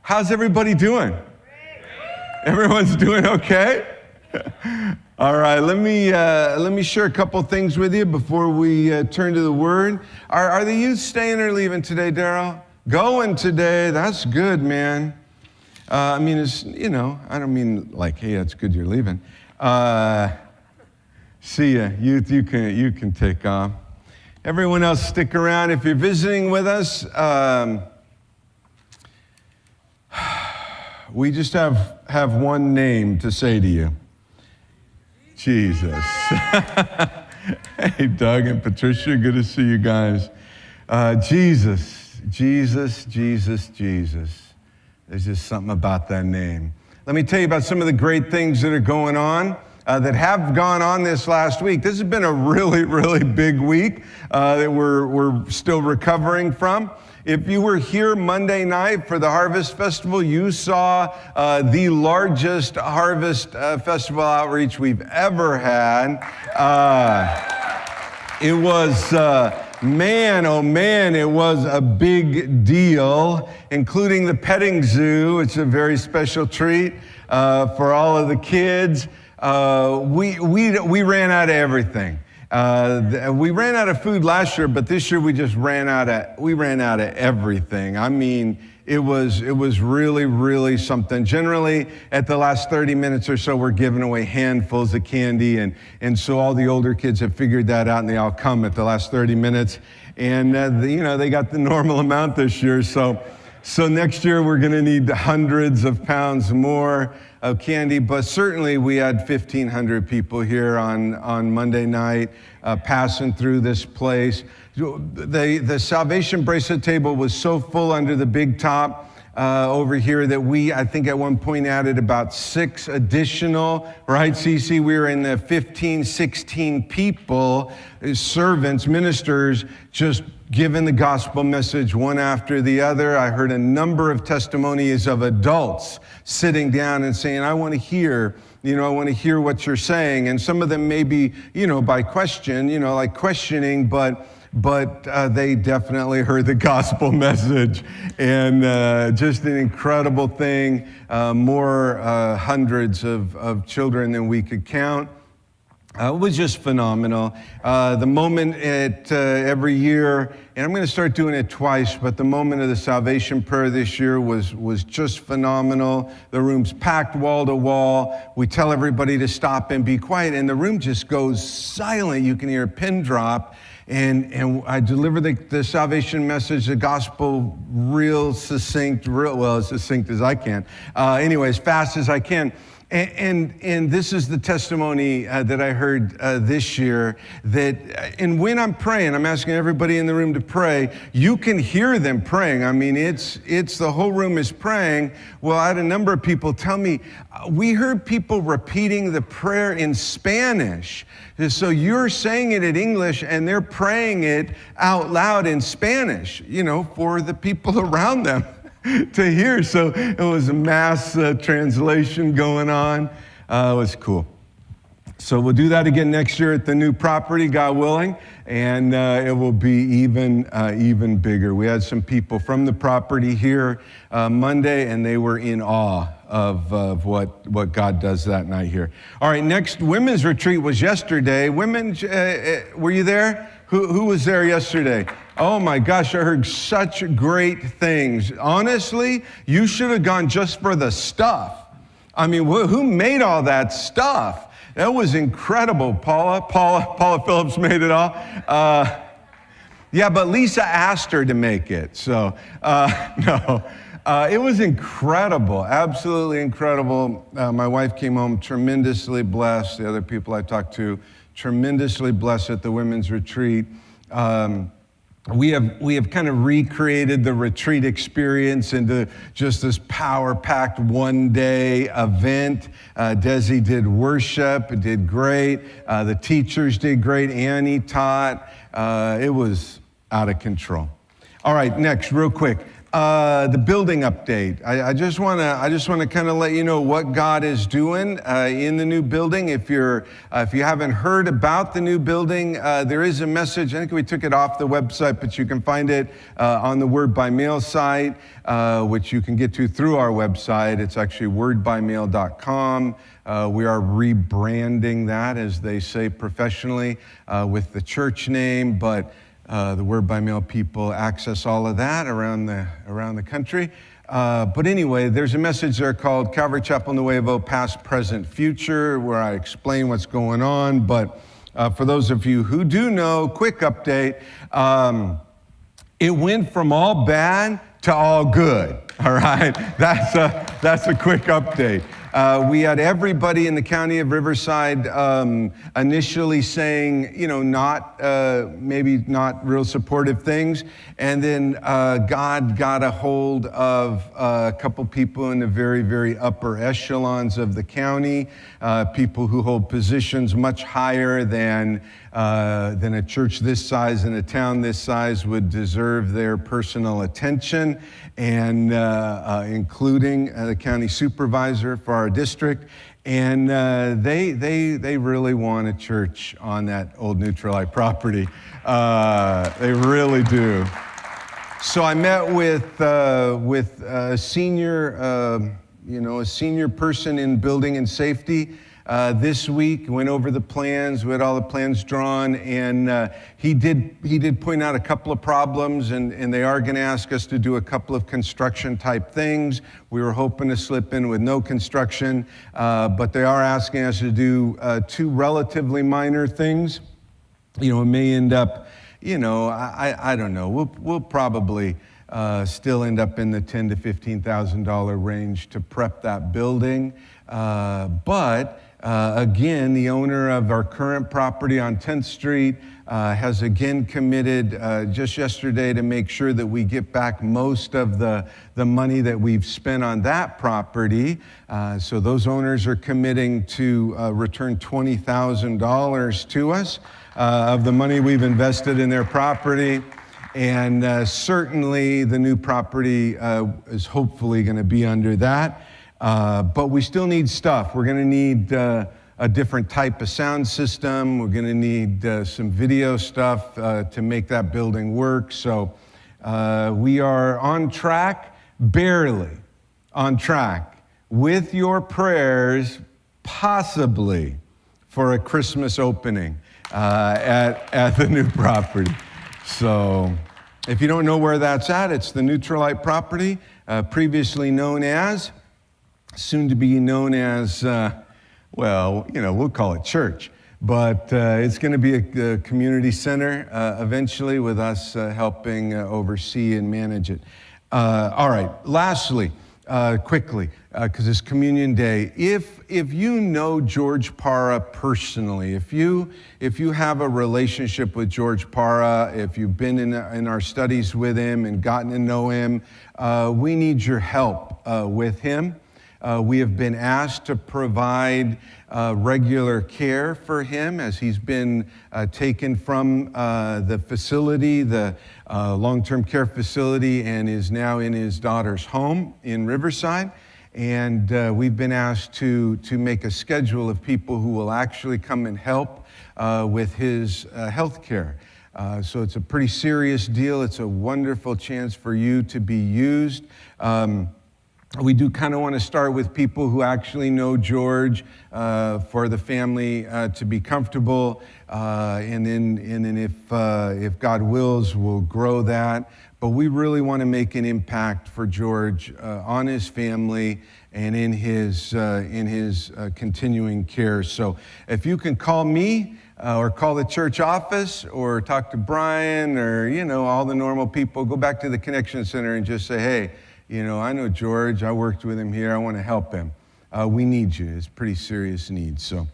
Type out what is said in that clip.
How's everybody doing? Everyone's doing okay? All right, let me share a couple things with you before we turn to the Word. Are the youth staying or leaving today, Daryl? Going today. That's good, man. It's, I don't mean like, hey, that's good you're leaving. See ya, youth. You can take off. Everyone else, stick around. If you're visiting with us, we just have one name to say to you. Jesus. Hey, Doug and Patricia, good to see you guys. Jesus, Jesus, Jesus, Jesus. There's just something about that name. Let me tell you about some of the great things that are going on, that have gone on this last week. This has been a really, really big week that we're still recovering from. If you were here Monday night for the Harvest Festival, you saw the largest Harvest Festival outreach we've ever had. It was, man, oh man, it was a big deal, including the petting zoo. It's a very special treat for all of the kids. We ran out of everything. We ran out of food last year, but this year we ran out of everything. I mean, it was really, really something. Generally, at the last 30 minutes or so, we're giving away handfuls of candy, and so all the older kids have figured that out, and they all come at the last 30 minutes. And they got the normal amount this year. So next year we're going to need hundreds of pounds more of candy, but certainly we had 1,500 people here on Monday night passing through this place. The Salvation Bracelet table was so full under the big top over here that I think at one point added about 6 additional, right, Cece? We were in the 15, 16 people, servants, ministers, just giving the gospel message one after the other. I heard a number of testimonies of adults sitting down and saying, I want to hear what you're saying. And some of them may be, by question, like questioning, but they definitely heard the gospel message. And just an incredible thing, more hundreds of children than we could count. It was just phenomenal. The moment every year, and I'm going to start doing it twice, but the moment of the salvation prayer this year was just phenomenal. The room's packed wall to wall. We tell everybody to stop and be quiet, and the room just goes silent. You can hear a pin drop. And I deliver the salvation message, the gospel, real succinct, as succinct as I can. Anyway, as fast as I can. And this is the testimony that I heard this year, and when I'm praying, I'm asking everybody in the room to pray, you can hear them praying. I mean, it's the whole room is praying. Well, I had a number of people tell me, we heard people repeating the prayer in Spanish. So you're saying it in English, and they're praying it out loud in Spanish, for the people around them to hear. So it was a mass translation going on. It was cool. So we'll do that again next year at the new property, God willing, and it will be even bigger. We had some people from the property here Monday, and they were in awe of what God does that night here. All right, next women's retreat was yesterday. Women, were you there? Who was there yesterday? Oh my gosh, I heard such great things. Honestly, you should have gone just for the stuff. I mean, who made all that stuff? That was incredible. Paula Phillips made it all. Yeah, but Lisa asked her to make it. So, no. It was incredible, absolutely incredible. My wife came home tremendously blessed. The other people I talked to, tremendously blessed at the women's retreat. We have kind of recreated the retreat experience into just this power-packed one-day event. Desi did worship, did great. The teachers did great. Annie taught. It was out of control. All right, next, real quick. The building update. I just want to kind of let you know what God is doing in the new building. If you haven't heard about the new building, there is a message. I think we took it off the website, but you can find it on the Word by Mail site, which you can get to through our website. It's actually wordbymail.com. We are rebranding that, as they say professionally, with the church name, but the Word by Mail people access all of that around the country. But anyway, there's a message there called Calvary Chapel Nuevo, Past, Present, Future, where I explain what's going on. But for those of you who do know, quick update, it went from all bad to all good, all right? That's a quick update. We had everybody in the county of Riverside initially saying, maybe not real supportive things. And then God got a hold of a couple people in the very, very upper echelons of the county, people who hold positions much higher than a church this size and a town this size would deserve their personal attention, and including the county supervisor for our district. And they really want a church on that old Neutralite property. They really do. So I met with a senior, a senior person in building and safety this week. Went over the plans. We had all the plans drawn, and he did point out a couple of problems, and they are going to ask us to do a couple of construction type things. We were hoping to slip in with no construction, but they are asking us to do two relatively minor things. It may end up, I don't know. We'll probably still end up in the $10,000 to $15,000 range to prep that building, but again, the owner of our current property on 10th Street has again committed just yesterday to make sure that we get back most of the money that we've spent on that property. So those owners are committing to return $20,000 to us of the money we've invested in their property. And certainly the new property is hopefully going to be under that. But we still need stuff. We're going to need a different type of sound system. We're going to need some video stuff to make that building work. So we are on track, barely on track, with your prayers, possibly for a Christmas opening at the new property. So if you don't know where that's at, it's the Neutralite property, previously known as, soon to be known as, we'll call it church, but it's going to be a community center eventually, with us helping oversee and manage it. All right, lastly, quickly, because it's Communion Day, if you know George Parra personally, if you have a relationship with George Parra, if you've been in our studies with him and gotten to know him, we need your help with him. We have been asked to provide regular care for him as he's been taken from the facility, the long-term care facility, and is now in his daughter's home in Riverside. And we've been asked to make a schedule of people who will actually come and help with his health care. So it's a pretty serious deal. It's a wonderful chance for you to be used. We do kind of want to start with people who actually know George, for the family to be comfortable, and then if God wills, we'll grow that. But we really want to make an impact for George on his family and in his continuing care. So if you can call me or call the church office or talk to Brian or all the normal people, go back to the Connection Center and just say, hey, I know George, I worked with him here, I want to help him. We need you. It's a pretty serious need. So